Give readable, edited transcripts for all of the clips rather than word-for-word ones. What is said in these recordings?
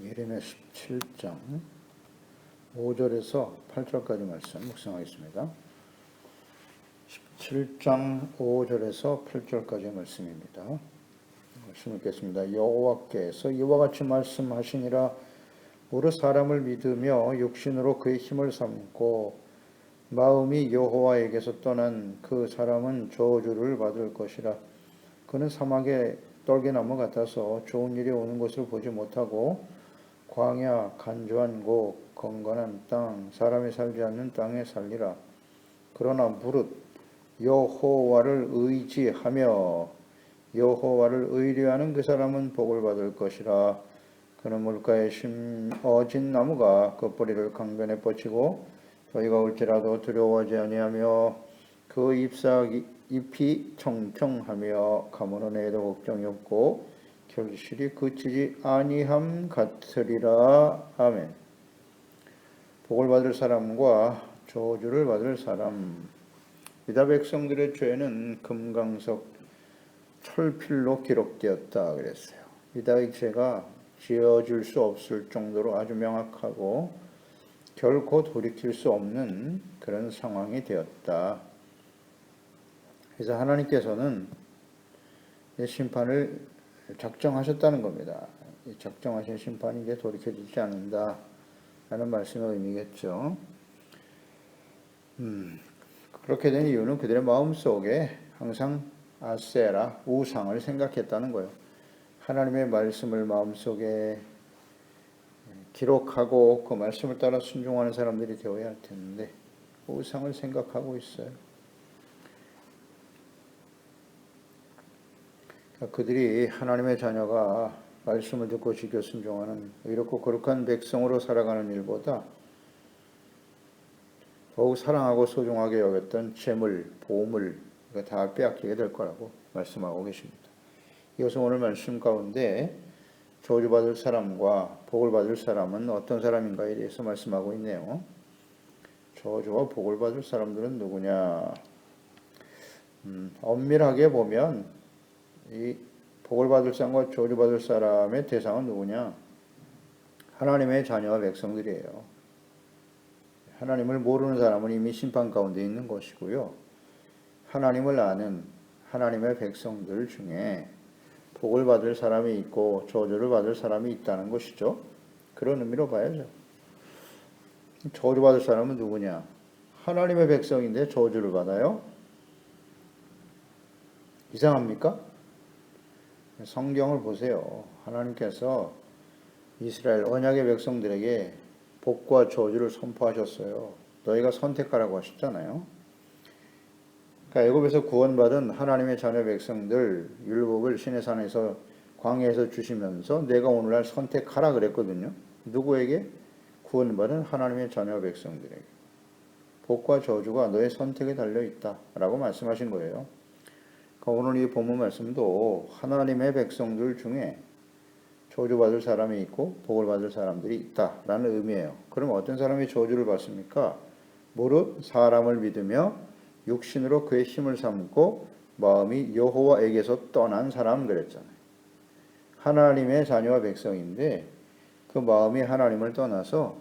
예레미야 17장 5절에서 8절까지 말씀 묵상하겠습니다. 17장 5절에서 8절까지 말씀입니다. 말씀 읽겠습니다. 여호와께서 이와 같이 말씀하시니라. 무릇 사람을 믿으며 육신으로 그의 힘을 삼고 마음이 여호와에게서 떠난 그 사람은 저주를 받을 것이라. 그는 사막의 떨게나무 같아서 좋은 일이 오는 것을 보지 못하고 광야, 간조한 곳, 건건한 땅, 사람이 살지 않는 땅에 살리라. 그러나 무릇 여호와를 의지하며 여호와를 의뢰하는 그 사람은 복을 받을 것이라. 그는 물가에 심어진 나무가 그 뿌리를 강변에 뻗치고 저희가 올지라도 두려워하지 아니하며 그 잎이 청청하며 가물은 애도 걱정이 없고 결실이 그치지 아니함 같으리라. 아멘. 복을 받을 사람과 저주를 받을 사람. 유다 백성들의 죄는 금강석 철필로 기록되었다 그랬어요. 유다의 죄가 지어질 수 없을 정도로 아주 명확하고 결코 돌이킬 수 없는 그런 상황이 되었다. 그래서 하나님께서는 심판을 작정하셨다는 겁니다. 작정하신 심판이 이제 돌이켜지지 않는다 라는 말씀의 의미겠죠. 그렇게 된 이유는 그들의 마음속에 항상 아세라, 우상을 생각했다는 거예요. 하나님의 말씀을 마음속에 기록하고 그 말씀을 따라 순종하는 사람들이 되어야 할 텐데 우상을 생각하고 있어요. 그들이 하나님의 자녀가 말씀을 듣고 지켜 순종하는 이렇고 거룩한 백성으로 살아가는 일보다 더욱 사랑하고 소중하게 여겼던 재물, 보물 이거 다 빼앗기게 될 거라고 말씀하고 계십니다. 이것은 오늘 말씀 가운데 저주받을 사람과 복을 받을 사람은 어떤 사람인가에 대해서 말씀하고 있네요. 저주와 복을 받을 사람들은 누구냐? 엄밀하게 보면 이 복을 받을 사람과 저주받을 사람의 대상은 누구냐? 하나님의 자녀와 백성들이에요. 하나님을 모르는 사람은 이미 심판 가운데 있는 것이고요. 하나님을 아는 하나님의 백성들 중에 복을 받을 사람이 있고 저주를 받을 사람이 있다는 것이죠. 그런 의미로 봐야죠. 저주받을 사람은 누구냐? 하나님의 백성인데 저주를 받아요? 이상합니까? 성경을 보세요. 하나님께서 이스라엘 언약의 백성들에게 복과 저주를 선포하셨어요. 너희가 선택하라고 하셨잖아요. 그러니까 애굽에서 구원받은 하나님의 자녀 백성들 율법을 시내산에서 광야에서 주시면서 내가 오늘날 선택하라 그랬거든요. 누구에게? 구원받은 하나님의 자녀 백성들에게. 복과 저주가 너의 선택에 달려있다 라고 말씀하신 거예요. 그러니까 오늘 이 본문 말씀도 하나님의 백성들 중에 저주받을 사람이 있고 복을 받을 사람들이 있다라는 의미예요. 그럼 어떤 사람이 저주를 받습니까? 무릇 사람을 믿으며 육신으로 그의 힘을 삼고 마음이 여호와에게서 떠난 사람 그랬잖아요. 하나님의 자녀와 백성인데 그 마음이 하나님을 떠나서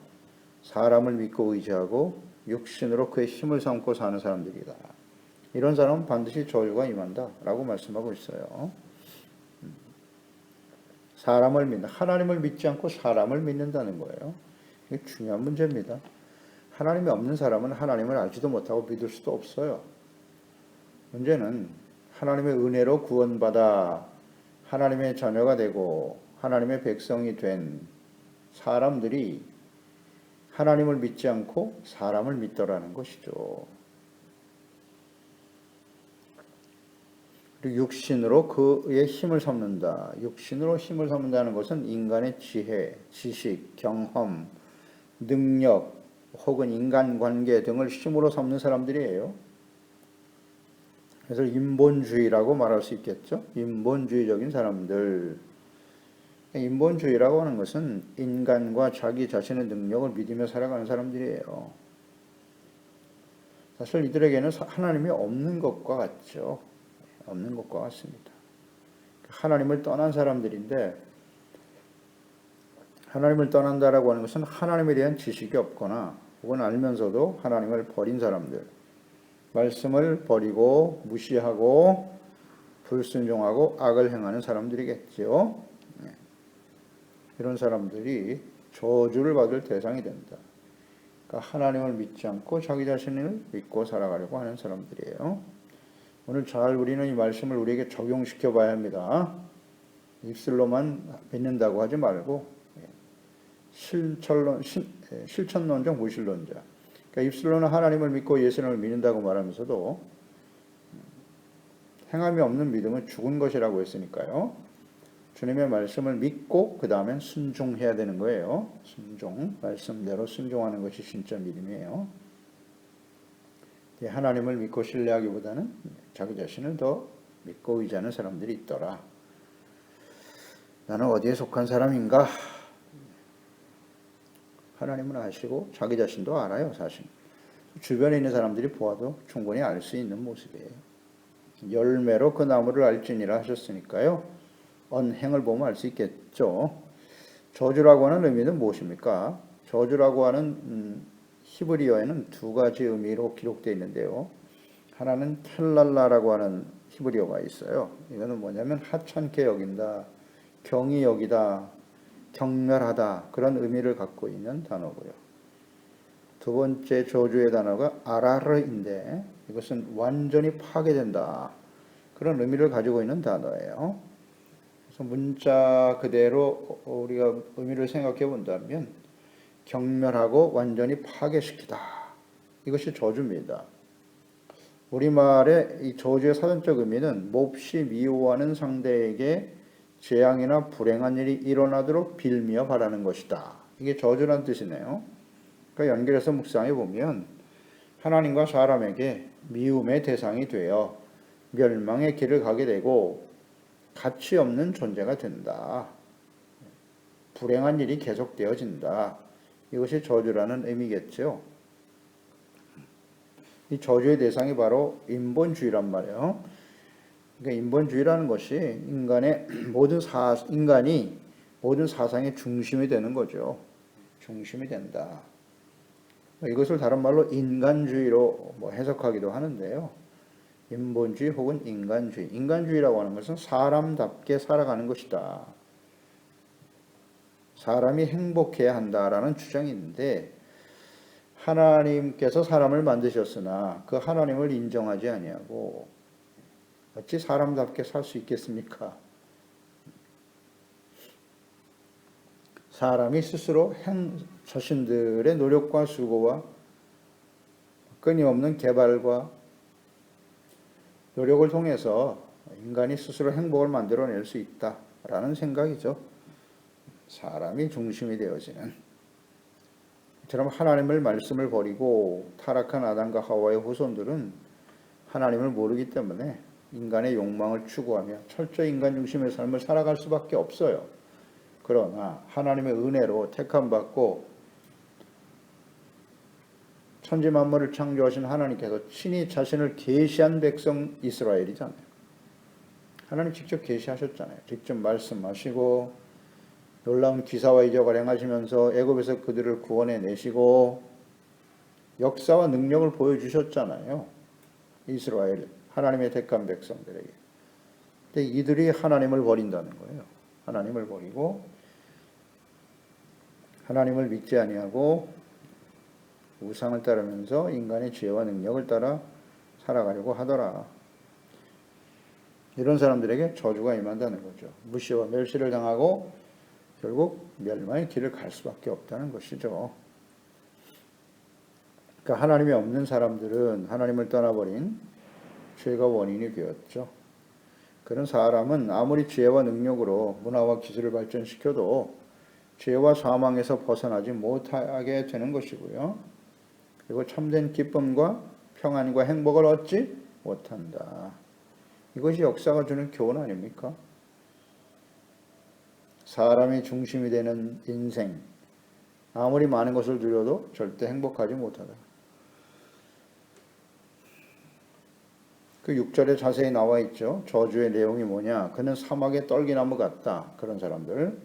사람을 믿고 의지하고 육신으로 그의 힘을 삼고 사는 사람들이다. 이런 사람은 반드시 저주가 임한다 라고 말씀하고 있어요. 사람을 믿는, 하나님을 믿지 않고 사람을 믿는다는 거예요. 이게 중요한 문제입니다. 하나님이 없는 사람은 하나님을 알지도 못하고 믿을 수도 없어요. 문제는 하나님의 은혜로 구원받아 하나님의 자녀가 되고 하나님의 백성이 된 사람들이 하나님을 믿지 않고 사람을 믿더라는 것이죠. 그리고 육신으로 그의 힘을 삼는다. 육신으로 힘을 삼는다는 것은 인간의 지혜, 지식, 경험, 능력 혹은 인간관계 등을 힘으로 삼는 사람들이에요. 그래서 인본주의라고 말할 수 있겠죠. 인본주의적인 사람들. 인본주의라고 하는 것은 인간과 자기 자신의 능력을 믿으며 살아가는 사람들이에요. 사실 이들에게는 하나님이 없는 것과 같죠. 없는 것과 같습니다. 하나님을 떠난 사람들인데 하나님을 떠난다라고 하는 것은 하나님에 대한 지식이 없거나 혹은 알면서도 하나님을 버린 사람들, 말씀을 버리고 무시하고 불순종하고 악을 행하는 사람들이겠죠. 이런 사람들이 저주를 받을 대상이 된다. 그러니까 하나님을 믿지 않고 자기 자신을 믿고 살아가려고 하는 사람들이에요. 오늘 잘 우리는 이 말씀을 우리에게 적용시켜 봐야 합니다. 입술로만 믿는다고 하지 말고 실천론적 무신론자. 그러니까 입술로는 하나님을 믿고 예수님을 믿는다고 말하면서도 행함이 없는 믿음은 죽은 것이라고 했으니까요. 주님의 말씀을 믿고 그 다음엔 순종해야 되는 거예요. 순종, 말씀대로 순종하는 것이 진짜 믿음이에요. 하나님을 믿고 신뢰하기보다는 자기 자신을 더 믿고 의지하는 사람들이 있더라. 나는 어디에 속한 사람인가? 하나님은 아시고 자기 자신도 알아요, 사실. 주변에 있는 사람들이 보아도 충분히 알 수 있는 모습이에요. 열매로 그 나무를 알지니라 하셨으니까요. 언행을 보면 알 수 있겠죠. 저주라고 하는 의미는 무엇입니까? 저주라고 하는 히브리어에는 두 가지 의미로 기록되어 있는데요. 하나는 텔랄라라고 하는 히브리어가 있어요. 이거는 뭐냐면 하찮게 여긴다, 경히 여기다, 경멸하다, 그런 의미를 갖고 있는 단어고요. 두 번째 저주의 단어가 아라르인데 이것은 완전히 파괴된다, 그런 의미를 가지고 있는 단어예요. 그래서 문자 그대로 우리가 의미를 생각해 본다면 경멸하고 완전히 파괴시키다, 이것이 저주입니다. 우리말의 이 저주의 사전적 의미는 몹시 미워하는 상대에게 재앙이나 불행한 일이 일어나도록 빌며 바라는 것이다. 이게 저주란 뜻이네요. 그러니까 연결해서 묵상해 보면 하나님과 사람에게 미움의 대상이 되어 멸망의 길을 가게 되고 가치 없는 존재가 된다. 불행한 일이 계속되어진다. 이것이 저주라는 의미겠죠. 이 저주의 대상이 바로 인본주의란 말이에요. 그러니까 인본주의라는 것이 인간이 모든 사상의 중심이 되는 거죠. 중심이 된다. 이것을 다른 말로 인간주의로 해석하기도 하는데요. 인본주의 혹은 인간주의. 인간주의라고 하는 것은 사람답게 살아가는 것이다. 사람이 행복해야 한다라는 주장이 있는데, 하나님께서 사람을 만드셨으나 그 하나님을 인정하지 아니하고 어찌 사람답게 살 수 있겠습니까? 사람이 스스로 자신들의 노력과 수고와 끊임없는 개발과 노력을 통해서 인간이 스스로 행복을 만들어낼 수 있다라는 생각이죠. 사람이 중심이 되어지는. 이처럼 하나님을 말씀을 버리고 타락한 아담과 하와의 후손들은 하나님을 모르기 때문에 인간의 욕망을 추구하며 철저히 인간 중심의 삶을 살아갈 수밖에 없어요. 그러나 하나님의 은혜로 택함받고 천지만물을 창조하신 하나님께서 친히 자신을 계시한 백성 이스라엘이잖아요. 하나님 직접 계시하셨잖아요. 직접 말씀하시고 놀라운 기사와 이적을 행하시면서 애굽에서 그들을 구원해 내시고 역사와 능력을 보여주셨잖아요. 이스라엘, 하나님의 택한 백성들에게. 근데 이들이 하나님을 버린다는 거예요. 하나님을 버리고 하나님을 믿지 아니하고 우상을 따르면서 인간의 지혜와 능력을 따라 살아가려고 하더라. 이런 사람들에게 저주가 임한다는 거죠. 무시와 멸시를 당하고 결국 멸망의 길을 갈 수밖에 없다는 것이죠. 그러니까 하나님이 없는 사람들은 하나님을 떠나버린 죄가 원인이 되었죠. 그런 사람은 아무리 지혜와 능력으로 문화와 기술을 발전시켜도 죄와 사망에서 벗어나지 못하게 되는 것이고요. 그리고 참된 기쁨과 평안과 행복을 얻지 못한다. 이것이 역사가 주는 교훈 아닙니까? 사람이 중심이 되는 인생, 아무리 많은 것을 누려도 절대 행복하지 못하다. 그 6절에 자세히 나와 있죠. 저주의 내용이 뭐냐? 그는 사막의 떨기나무 같다. 그런 사람들.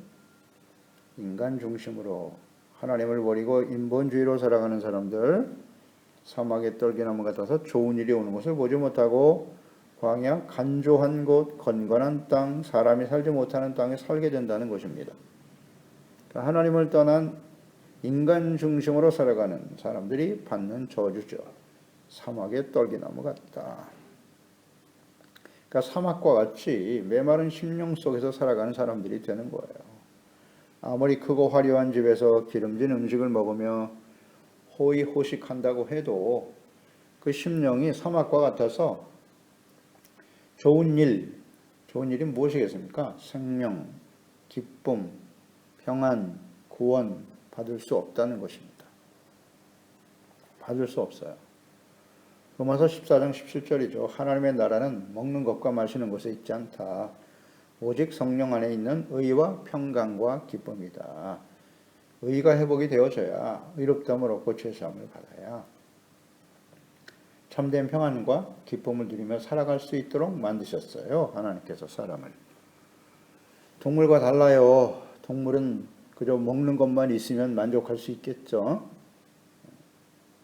인간 중심으로 하나님을 버리고 인본주의로 살아가는 사람들, 사막의 떨기나무 같아서 좋은 일이 오는 것을 보지 못하고 광야 간조한 곳, 건건한 땅, 사람이 살지 못하는 땅에 살게 된다는 것입니다. 그러니까 하나님을 떠난 인간 중심으로 살아가는 사람들이 받는 저주죠. 사막의 떨기나무 같다. 그러니까 사막과 같이 메마른 심령 속에서 살아가는 사람들이 되는 거예요. 아무리 크고 화려한 집에서 기름진 음식을 먹으며 호의호식한다고 해도 그 심령이 사막과 같아서 좋은 일이 무엇이겠습니까? 생명, 기쁨, 평안, 구원 받을 수 없다는 것입니다. 받을 수 없어요. 로마서 14장 17절이죠. 하나님의 나라는 먹는 것과 마시는 것에 있지 않다. 오직 성령 안에 있는 의와 평강과 기쁨이다. 의가 회복이 되어져야 의롭다함을 얻고 죄사함을 받아야 참된 평안과 기쁨을 누리며 살아갈 수 있도록 만드셨어요. 하나님께서 사람을. 동물과 달라요. 동물은 그저 먹는 것만 있으면 만족할 수 있겠죠.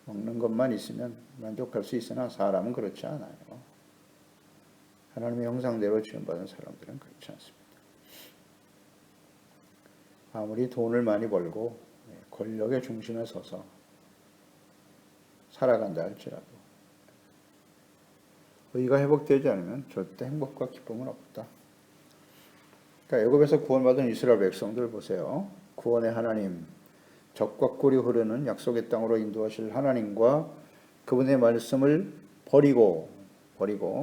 먹는 것만 있으면 만족할 수 있으나 사람은 그렇지 않아요. 하나님의 형상대로 지음받은 사람들은 그렇지 않습니다. 아무리 돈을 많이 벌고 권력의 중심에 서서 살아간다 할지라도 의가 회복되지 않으면 절대 행복과 기쁨은 없다. 그러니까 애굽에서 구원받은 이스라엘 백성들 보세요. 구원의 하나님, 적과 꿀이 흐르는 약속의 땅으로 인도하실 하나님과 그분의 말씀을 버리고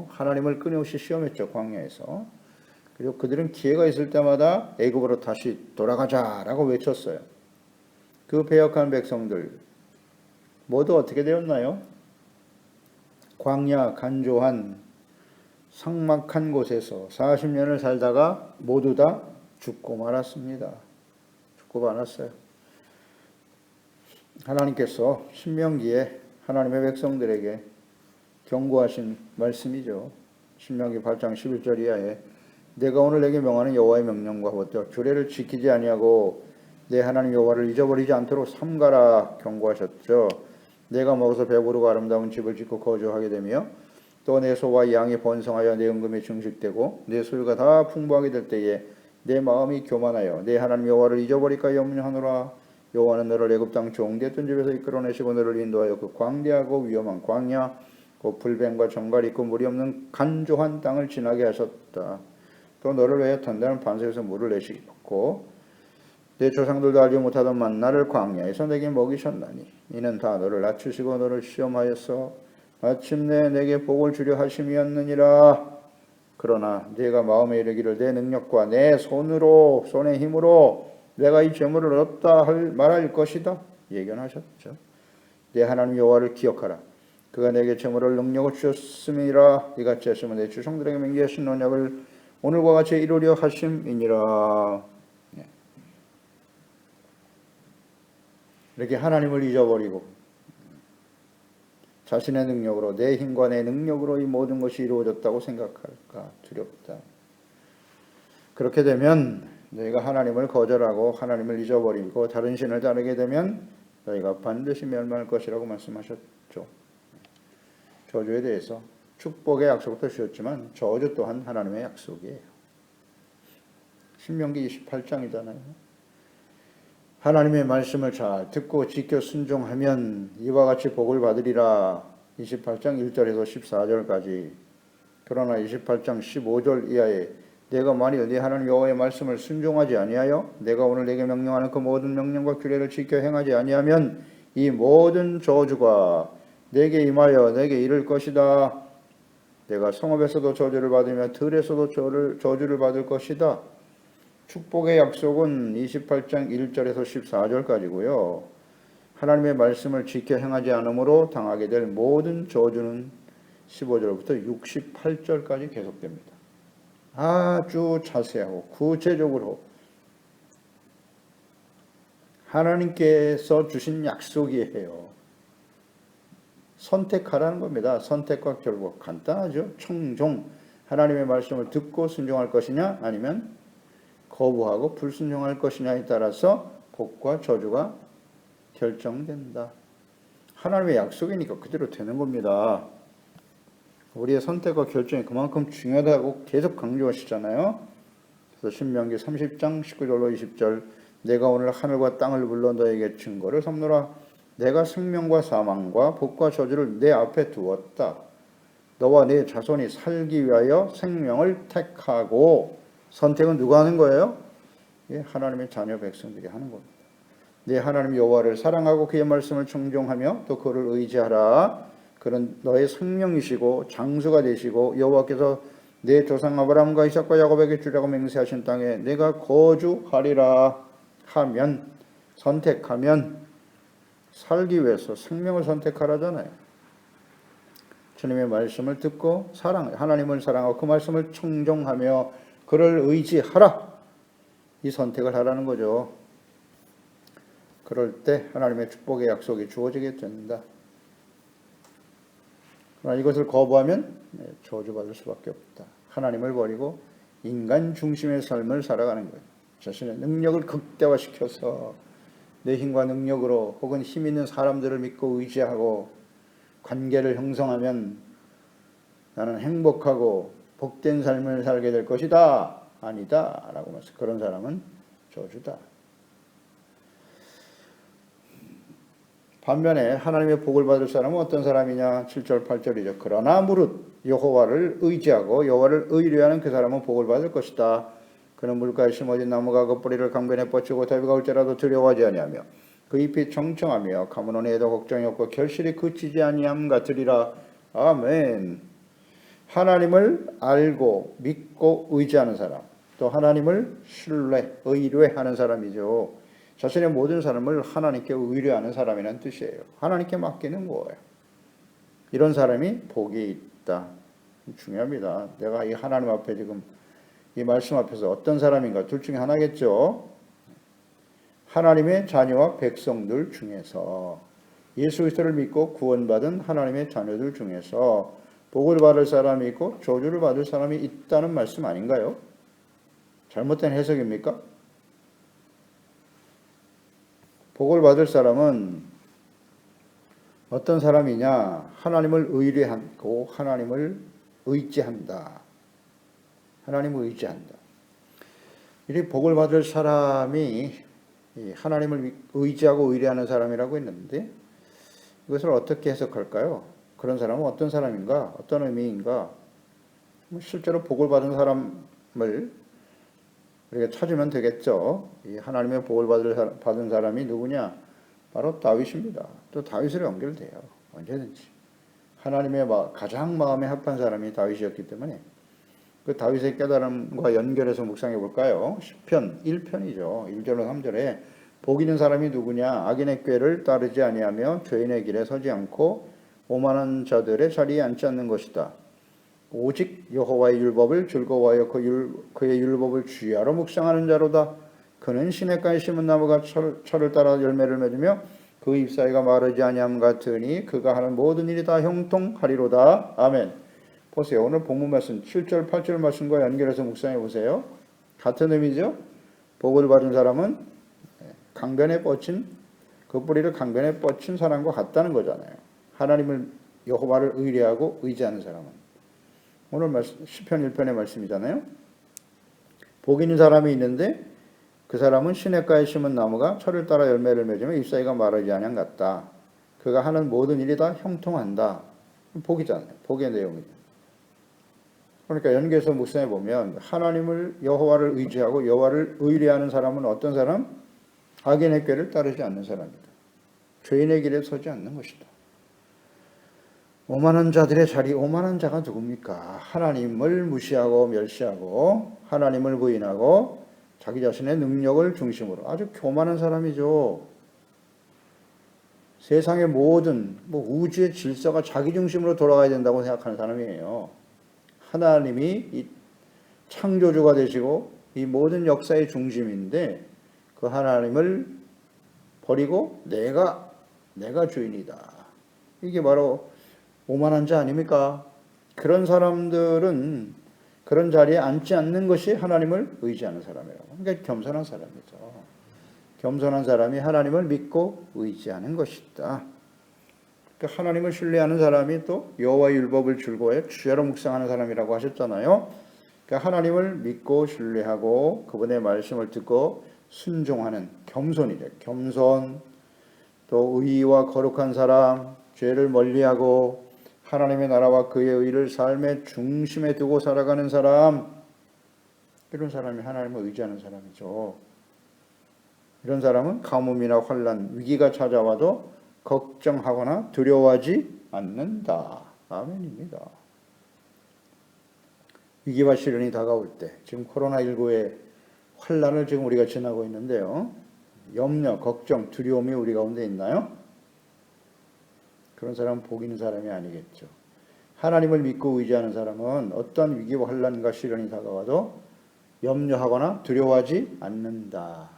하나님을 끊임없이 시험했죠. 광야에서. 그리고 그들은 기회가 있을 때마다 애굽으로 다시 돌아가자라고 외쳤어요. 그 배역한 백성들 모두 어떻게 되었나요? 광야 간조한 삭막한 곳에서 40년을 살다가 모두 다 죽고 말았습니다. 죽고 말았어요. 하나님께서 신명기에 하나님의 백성들에게 경고하신 말씀이죠. 신명기 8장 11절 이하에 내가 오늘 내게 명하는 여호와의 명령과 법대로 규례를 지키지 아니하고 내 하나님 여호와를 잊어버리지 않도록 삼가라 경고하셨죠. 내가 먹어서 배부르고 아름다운 집을 짓고 거주하게 되며 또 내 소와 양이 번성하여 내 은금이 증식되고 내 소유가 다 풍부하게 될 때에 내 마음이 교만하여 내 하나님 여호와를 잊어버릴까 염려하노라. 여호와는 너를 애굽 땅 종되었던 집에서 이끌어내시고 너를 인도하여 그 광대하고 위험한 광야 곧 불뱀과 정갈이 있고 물이 없는 간조한 땅을 지나게 하셨다. 또 너를 위하여 단단한 반석에서 물을 내시고 내 조상들도 알지 못하던 만나를 광야에서 내게 먹이셨나니 이는 다 너를 낮추시고 너를 시험하여서 마침내 내게 복을 주려 하심이었느니라. 그러나 네가 마음에 이르기를 내 능력과 내 손의 힘으로 내가 이 재물을 얻었다 말할 것이다 예견하셨죠. 내 하나님 여호와를 기억하라. 그가 내게 재물을 능력을 주셨음이라. 이같이 하시면 내 조상들에게 맹세하신 언약을 오늘과 같이 이루려 하심이니라. 이렇게 하나님을 잊어버리고 자신의 능력으로 내 힘과 내 능력으로 이 모든 것이 이루어졌다고 생각할까 두렵다. 그렇게 되면 너희가 하나님을 거절하고 하나님을 잊어버리고 다른 신을 따르게 되면 너희가 반드시 멸망할 것이라고 말씀하셨죠. 저주에 대해서 축복의 약속도 주셨지만 저주 또한 하나님의 약속이에요. 신명기 28장이잖아요. 하나님의 말씀을 잘 듣고 지켜 순종하면 이와 같이 복을 받으리라. 28장 1절에서 14절까지. 그러나 28장 15절 이하에 내가 만일 네 하나님 여호와의 말씀을 순종하지 아니하여 내가 오늘 내게 명령하는 그 모든 명령과 규례를 지켜 행하지 아니하면 이 모든 저주가 내게 임하여 내게 이를 것이다. 내가 성읍에서도 저주를 받으며 들에서도 저주를 받을 것이다. 축복의 약속은 28장 1절에서 14절까지고요. 하나님의 말씀을 지켜 행하지 않으므로 당하게 될 모든 저주는 15절부터 68절까지 계속됩니다. 아주 자세하고 구체적으로 하나님께서 주신 약속이에요. 선택하라는 겁니다. 선택과 결국 간단하죠. 청종. 하나님의 말씀을 듣고 순종할 것이냐 아니면 거부하고 불순종할 것이냐에 따라서 복과 저주가 결정된다. 하나님의 약속이니까 그대로 되는 겁니다. 우리의 선택과 결정이 그만큼 중요하다고 계속 강조하시잖아요. 그래서 신명기 30장 19절로 20절 내가 오늘 하늘과 땅을 불러 너에게 증거를 삼노라. 내가 생명과 사망과 복과 저주를 내 앞에 두었다. 너와 네 자손이 살기 위하여 생명을 택하고. 선택은 누가 하는 거예요? 하나님의 자녀 백성들이 하는 겁니다. 네 하나님 여호와를 사랑하고 그의 말씀을 청종하며 또 그를 의지하라. 그는 너의 생명이시고 장수가 되시고 여호와께서 내 조상 아브라함과 이삭과 야곱에게 주라고 맹세하신 땅에 내가 거주하리라 하면, 선택하면 살기 위해서 생명을 선택하라잖아요. 주님의 말씀을 듣고 하나님을 사랑하고 그 말씀을 청종하며 그를 의지하라. 이 선택을 하라는 거죠. 그럴 때 하나님의 축복의 약속이 주어지게 된다. 그러나 이것을 거부하면 저주받을 수밖에 없다. 하나님을 버리고 인간 중심의 삶을 살아가는 거예요. 자신의 능력을 극대화시켜서 내 힘과 능력으로 혹은 힘 있는 사람들을 믿고 의지하고 관계를 형성하면 나는 행복하고 복된 삶을 살게 될 것이다. 아니다. 라고 말해서 그런 사람은 저주다. 반면에 하나님의 복을 받을 사람은 어떤 사람이냐? 7절 8절이죠. 그러나 무릇 여호와를 의지하고 여호와를 의뢰하는 그 사람은 복을 받을 것이다. 그는 물가에 심어진 나무가 그 뿌리를 강변에 뻗치고 더위가 올지라도 두려워하지 아니하며 그 잎이 청청하며 가뭄 에도 걱정이 없고 결실이 그치지 아니함 같으리라. 아멘. 하나님을 알고 믿고 의지하는 사람, 또 하나님을 의뢰하는 사람이죠. 자신의 모든 삶을 하나님께 의뢰하는 사람이라는 뜻이에요. 하나님께 맡기는 거예요. 이런 사람이 복이 있다. 중요합니다. 내가 이 하나님 앞에 지금 이 말씀 앞에서 어떤 사람인가, 둘 중에 하나겠죠. 하나님의 자녀와 백성들 중에서, 예수 그리스도를 믿고 구원받은 하나님의 자녀들 중에서 복을 받을 사람이 있고 저주를 받을 사람이 있다는 말씀 아닌가요? 잘못된 해석입니까? 복을 받을 사람은 어떤 사람이냐? 하나님을 의뢰하고 하나님을 의지한다. 하나님을 의지한다. 이 복을 받을 사람이 하나님을 의지하고 의뢰하는 사람이라고 했는데 이것을 어떻게 해석할까요? 그런 사람은 어떤 사람인가? 어떤 의미인가? 실제로 복을 받은 사람을 우리가 찾으면 되겠죠. 이 하나님의 복을 받은 사람이 누구냐? 바로 다윗입니다. 또 다윗으로 연결돼요. 언제든지. 하나님의 가장 마음에 합한 사람이 다윗이었기 때문에 그 다윗의 깨달음과 연결해서 묵상해 볼까요? 시편 1편이죠. 1절로 3절에 복 있는 사람이 누구냐? 악인의 꾀를 따르지 아니하며 죄인의 길에 서지 않고 오만한 자들의 자리에 앉지 않는 것이다. 오직 여호와의 율법을 즐거워하여 그의 율법을 주의하러 묵상하는 자로다. 그는 시냇가에 심은 나무가 철을 따라 열매를 맺으며 그 잎사귀가 마르지 아니함 같으니 그가 하는 모든 일이 다 형통하리로다. 아멘. 보세요. 오늘 본문 말씀 7절 8절 말씀과 연결해서 묵상해 보세요. 같은 의미죠. 복을 받은 사람은 강변에 뻗친 그 뿌리를 강변에 뻗친 사람과 같다는 거잖아요. 하나님을 여호와를 의뢰하고 의지하는 사람은. 오늘 시편 1편의 말씀이잖아요. 복 있는 사람이 있는데 그 사람은 시냇가에 심은 나무가 철을 따라 열매를 맺으며 잎사귀가 마르지 아니함 같다. 그가 하는 모든 일이 다 형통한다. 복이잖아요. 복의 내용이죠. 그러니까 연계해서 묵상해 보면 하나님을 여호와를 의지하고 여호와를 의뢰하는 사람은 어떤 사람? 악인의 꾀를 따르지 않는 사람이다. 죄인의 길에 서지 않는 것이다. 오만한 자들의 자리, 오만한 자가 누굽니까? 하나님을 무시하고 멸시하고 하나님을 부인하고 자기 자신의 능력을 중심으로 아주 교만한 사람이죠. 세상의 모든 우주의 질서가 자기 중심으로 돌아가야 된다고 생각하는 사람이에요. 하나님이 이 창조주가 되시고 이 모든 역사의 중심인데 그 하나님을 버리고 내가 주인이다. 이게 바로 오만한 자 아닙니까? 그런 사람들은 그런 자리에 앉지 않는 것이 하나님을 의지하는 사람이라고. 그러니까 겸손한 사람이죠. 겸손한 사람이 하나님을 믿고 의지하는 것이다. 그러니까 하나님을 신뢰하는 사람이 또 여호와의 율법을 즐거워해 주야로 묵상하는 사람이라고 하셨잖아요. 그러니까 하나님을 믿고 신뢰하고 그분의 말씀을 듣고 순종하는 겸손이죠. 겸손, 또 의와 거룩한 사람, 죄를 멀리하고 하나님의 나라와 그의 의를 삶의 중심에 두고 살아가는 사람, 이런 사람이 하나님을 의지하는 사람이죠. 이런 사람은 가뭄이나 환난, 위기가 찾아와도 걱정하거나 두려워하지 않는다. 아멘입니다. 위기와 시련이 다가올 때, 지금 코로나19의 환난을 지금 우리가 지나고 있는데요. 염려, 걱정, 두려움이 우리 가운데 있나요? 그런 사람은 복 있는 사람이 아니겠죠. 하나님을 믿고 의지하는 사람은 어떤 위기와 환난과 시련이 다가와도 염려하거나 두려워하지 않는다.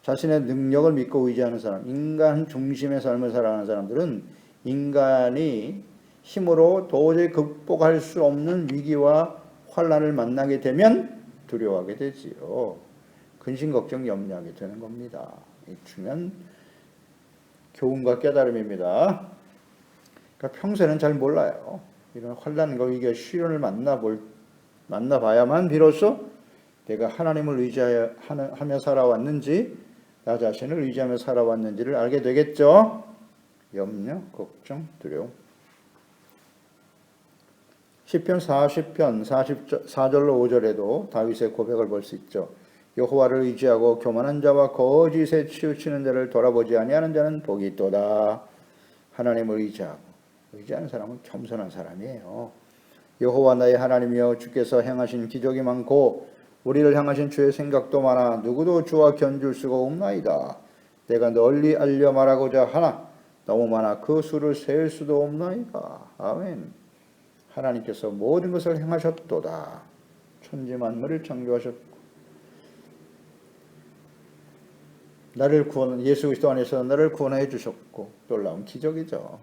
자신의 능력을 믿고 의지하는 사람, 인간 중심의 삶을 살아가는 사람들은 인간이 힘으로 도저히 극복할 수 없는 위기와 환난을 만나게 되면 두려워하게 되지요. 근심, 걱정, 염려하게 되는 겁니다. 이 중요한 교훈과 깨달음입니다. 그러니까 평소에는 잘 몰라요. 이런 환난과 위기와 시련을 만나봐야만 비로소 내가 하나님을 의지하며 살아왔는지, 나 자신을 의지하며 살아왔는지를 알게 되겠죠. 염려, 걱정, 두려움. 시편 40편 44절로 5절에도 다윗의 고백을 볼 수 있죠. 여호와를 의지하고 교만한 자와 거짓에 치우치는 자를 돌아보지 아니하는 자는 복이 있도다. 하나님을 의지하는 사람은 겸손한 사람이에요. 여호와 나의 하나님이여, 주께서 행하신 기적이 많고 우리를 향하신 주의 생각도 많아 누구도 주와 견줄 수가 없나이다. 내가 널리 알려 말하고자 하나 너무 많아 그 수를 셀 수도 없나이다. 아멘. 하나님께서 모든 것을 행하셨도다. 천지 만물을 창조하셨고 예수 그리스도 안에서 나를 구원해 주셨고, 놀라운 기적이죠.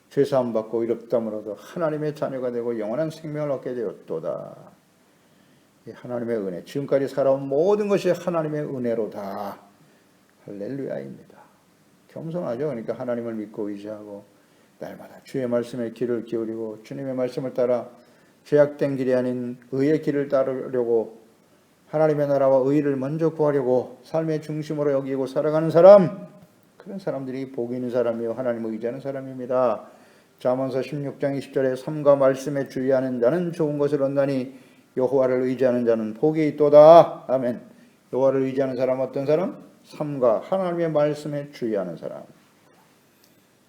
죄사함 받고 의롭다므로도 하나님의 자녀가 되고 영원한 생명을 얻게 되었도다. 하나님의 은혜, 지금까지 살아온 모든 것이 하나님의 은혜로다. 할렐루야입니다. 겸손하죠. 그러니까 하나님을 믿고 의지하고 날마다 주의 말씀에 귀를 기울이고 주님의 말씀을 따라 죄악된 길이 아닌 의의 길을 따르려고, 하나님의 나라와 의를 먼저 구하려고 삶의 중심으로 여기고 살아가는 사람, 그런 사람들이 복이 있는 사람이요 하나님을 의지하는 사람입니다. 잠언서 16장 20절에 삶과 말씀에 주의하는 자는 좋은 것을 얻나니 여호와를 의지하는 자는 복이 있도다. 아멘. 여호와를 의지하는 사람 어떤 사람? 삶과 하나님의 말씀에 주의하는 사람.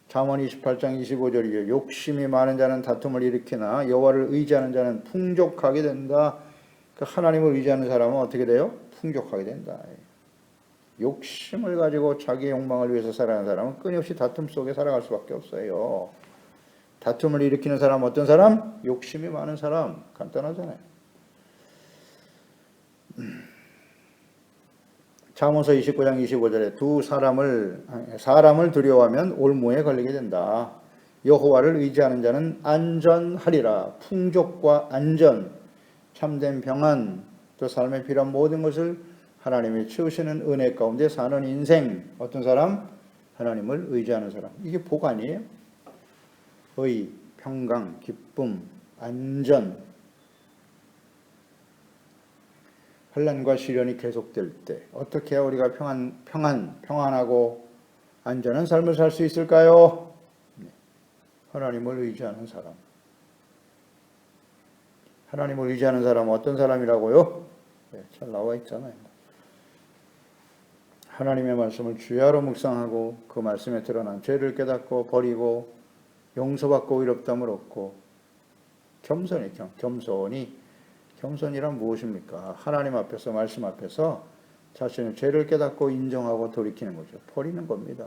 잠언 28장 25절이요. 욕심이 많은 자는 다툼을 일으키나 여호와를 의지하는 자는 풍족하게 된다. 하나님을 의지하는 사람은 어떻게 돼요? 풍족하게 된다. 욕심을 가지고 자기의 욕망을 위해서 살아가는 사람은 끊임없이 다툼 속에 살아갈 수밖에 없어요. 다툼을 일으키는 사람 어떤 사람? 욕심이 많은 사람. 간단하잖아요. 잠언서 29장 25절에 사람을 두려워하면 올무에 걸리게 된다. 여호와를 의지하는 자는 안전하리라. 풍족과 안전, 참된 평안, 또 삶에 필요한 모든 것을 하나님이 채우시는 은혜 가운데 사는 인생. 어떤 사람? 하나님을 의지하는 사람. 이게 복 아니에요? 의, 평강, 기쁨, 안전. 환난과 시련이 계속될 때 어떻게 해야 우리가 평안하고 안전한 삶을 살 수 있을까요? 하나님을 의지하는 사람. 하나님을 의지하는 사람은 어떤 사람이라고요? 잘 나와 있잖아요. 하나님의 말씀을 주야로 묵상하고 그 말씀에 드러난 죄를 깨닫고 버리고 용서받고 의롭다함을 얻고 겸손이란 무엇입니까? 하나님 앞에서, 말씀 앞에서 자신의 죄를 깨닫고 인정하고 돌이키는 거죠. 버리는 겁니다.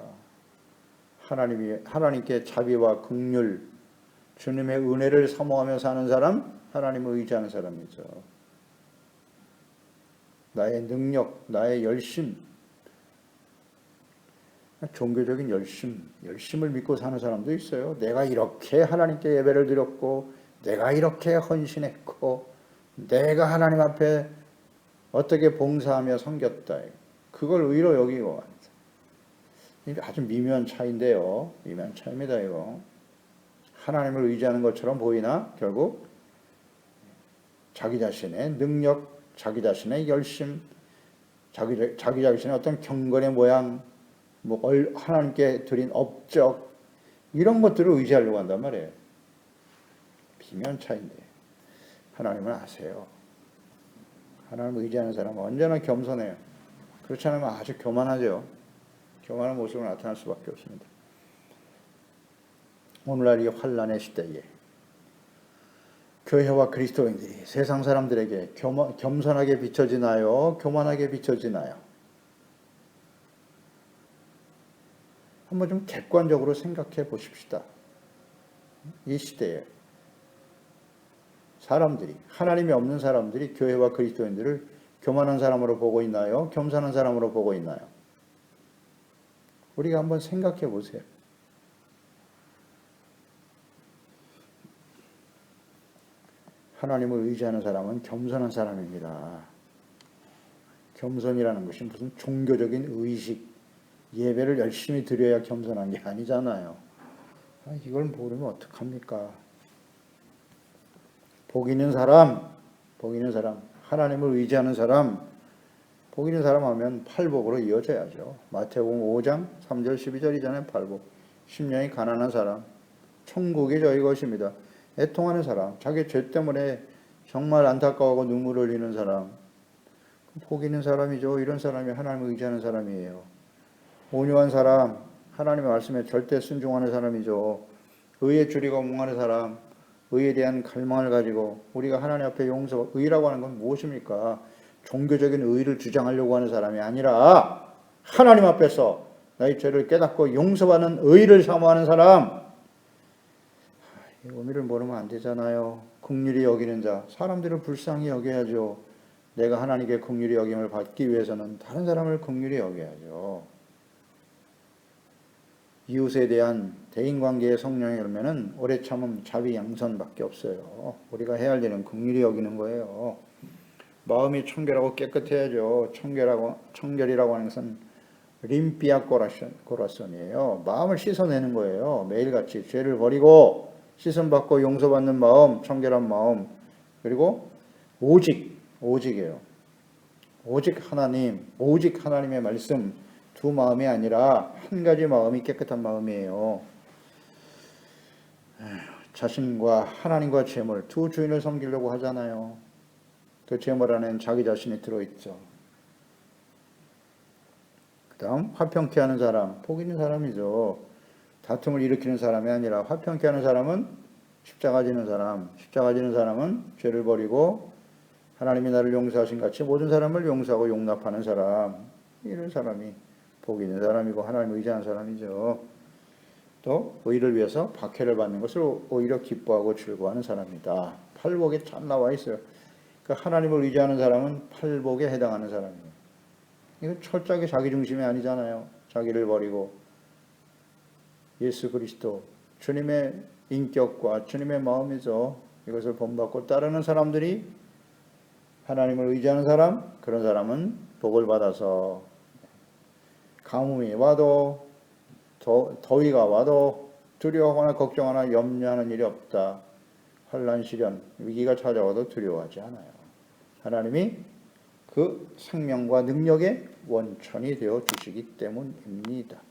하나님께 자비와 긍휼, 주님의 은혜를 사모하며 사는 사람, 하나님을 의지하는 사람이죠. 나의 능력, 나의 열심, 종교적인 열심을 믿고 사는 사람도 있어요. 내가 이렇게 하나님께 예배를 드렸고, 내가 이렇게 헌신했고, 내가 하나님 앞에 어떻게 봉사하며 섬겼다. 그걸 의로 여기고 아주 미묘한 차이인데요. 미묘한 차이입니다. 이거. 하나님을 의지하는 것처럼 보이나 결국 자기 자신의 능력, 자기 자신의 열심, 자기 자신의 어떤 경건의 모양, 하나님께 드린 업적 이런 것들을 의지하려고 한단 말이에요. 미묘한 차이인데 하나님은 아세요. 하나님을 의지하는 사람은 언제나 겸손해요. 그렇지 않으면 아주 교만하죠. 교만한 모습으로 나타날 수밖에 없습니다. 오늘날 이 환란의 시대에 교회와 그리스도인들이 세상 사람들에게 겸손하게 비춰지나요? 교만하게 비춰지나요? 한번 좀 객관적으로 생각해 보십시다. 이 시대에 사람들이, 하나님이 없는 사람들이 교회와 그리스도인들을 교만한 사람으로 보고 있나요? 겸손한 사람으로 보고 있나요? 우리가 한번 생각해 보세요. 하나님을 의지하는 사람은 겸손한 사람입니다. 겸손이라는 것이 무슨 종교적인 의식, 예배를 열심히 드려야 겸손한 게 아니잖아요. 이걸 모르면 어떡합니까? 복 있는 사람, 하나님을 의지하는 사람, 복 있는 사람 하면 팔복으로 이어져야죠. 마태복음 5장 3절 12절이잖아요. 팔복. 심령이 가난한 사람, 천국이 저희 것입니다. 애통하는 사람, 자기 죄 때문에 정말 안타까워하고 눈물을 흘리는 사람, 복 있는 사람이죠. 이런 사람이 하나님을 의지하는 사람이에요. 온유한 사람, 하나님의 말씀에 절대 순종하는 사람이죠. 의에 줄이고 몽하는 사람, 의에 대한 갈망을 가지고 우리가 하나님 앞에 의라고 하는 건 무엇입니까? 종교적인 의를 주장하려고 하는 사람이 아니라 하나님 앞에서 나의 죄를 깨닫고 용서받는 의를 사모하는 사람. 이 의미를 모르면 안 되잖아요. 긍휼히 여기는 자, 사람들을 불쌍히 여겨야죠. 내가 하나님께 긍휼히 여김을 받기 위해서는 다른 사람을 긍휼히 여겨야죠. 이웃에 대한 대인관계의 성령이 그러면은 오래 참음, 자비, 양선밖에 없어요. 우리가 해야 할 일은 긍휼히 여기는 거예요. 마음이 청결하고 깨끗해야죠. 청결이라고 하는 것은 림피아 코라선이에요. 마음을 씻어내는 거예요. 매일같이 죄를 버리고 씻음받고 용서받는 마음, 청결한 마음, 그리고 오직이에요. 오직 하나님의 말씀, 두 마음이 아니라 한 가지 마음이 깨끗한 마음이에요. 자신과 하나님과 재물, 두 주인을 섬기려고 하잖아요. 그 재물 안에는 자기 자신이 들어있죠. 그 다음 화평케 하는 사람, 복 있는 사람이죠. 다툼을 일으키는 사람이 아니라 화평케 하는 사람은 십자가 지는 사람은 죄를 버리고 하나님이 나를 용서하신 같이 모든 사람을 용서하고 용납하는 사람, 이런 사람이 복 있는 사람이고 하나님을 의지하는 사람이죠. 또 의를 위해서 박해를 받는 것을 오히려 기뻐하고 즐거워하는 사람이다. 팔복에 참 나와 있어요. 그러니까 하나님을 의지하는 사람은 팔복에 해당하는 사람이에요. 이건 철저하게 자기중심이 아니잖아요. 자기를 버리고 예수 그리스도, 주님의 인격과 주님의 마음이죠. 이것을 본받고 따르는 사람들이 하나님을 의지하는 사람, 그런 사람은 복을 받아서 가뭄이 와도 더위가 와도 두려워하거나 걱정하거나 염려하는 일이 없다. 환난 시련, 위기가 찾아와도 두려워하지 않아요. 하나님이 그 생명과 능력의 원천이 되어 주시기 때문입니다.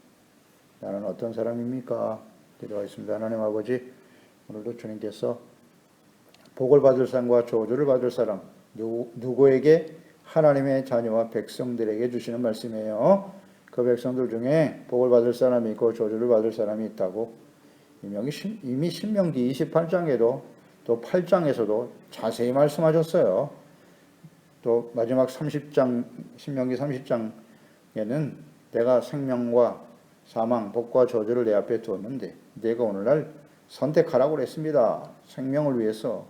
나는 어떤 사람입니까? 기도하겠습니다. 하나님 아버지, 오늘도 주님께서 복을 받을 사람과 저주를 받을 사람, 누구에게 하나님의 자녀와 백성들에게 주시는 말씀이에요. 그 백성들 중에 복을 받을 사람이 있고 저주를 받을 사람이 있다고 이미 신명기 28장에도 또 8장에서도 자세히 말씀하셨어요. 또 마지막 30장, 신명기 30장에는 내가 생명과 사망, 복과 저주를 내 앞에 두었는데 내가 오늘날 선택하라고 그랬습니다. 생명을 위해서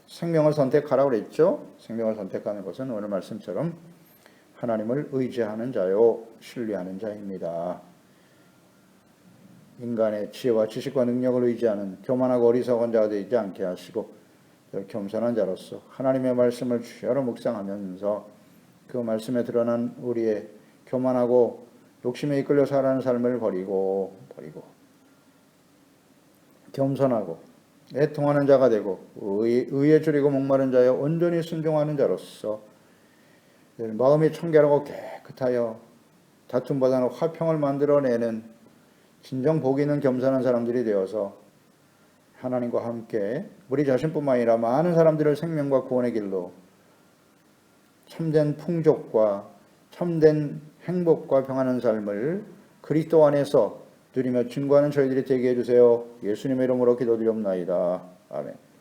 생명을 선택하라고 그랬죠. 생명을 선택하는 것은 오늘 말씀처럼 하나님을 의지하는 자요, 신뢰하는 자입니다. 인간의 지혜와 지식과 능력을 의지하는 교만하고 어리석은 자가 되지 않게 하시고 겸손한 자로서 하나님의 말씀을 주여로 묵상하면서 그 말씀에 드러난 우리의 교만하고 욕심에 이끌려 살아가는 삶을 버리고 겸손하고 애통하는 자가 되고 의에 줄이고 목마른 자여 온전히 순종하는 자로서 마음이 청결하고 깨끗하여 다툼보다는 화평을 만들어내는 진정 복 있는 겸손한 사람들이 되어서 하나님과 함께 우리 자신뿐만 아니라 많은 사람들을 생명과 구원의 길로 참된 풍족과 참된 행복과 평안한 삶을 그리스도 안에서 누리며 증거하는 저희들이 되게 해주세요. 예수님의 이름으로 기도드리옵나이다. 아멘.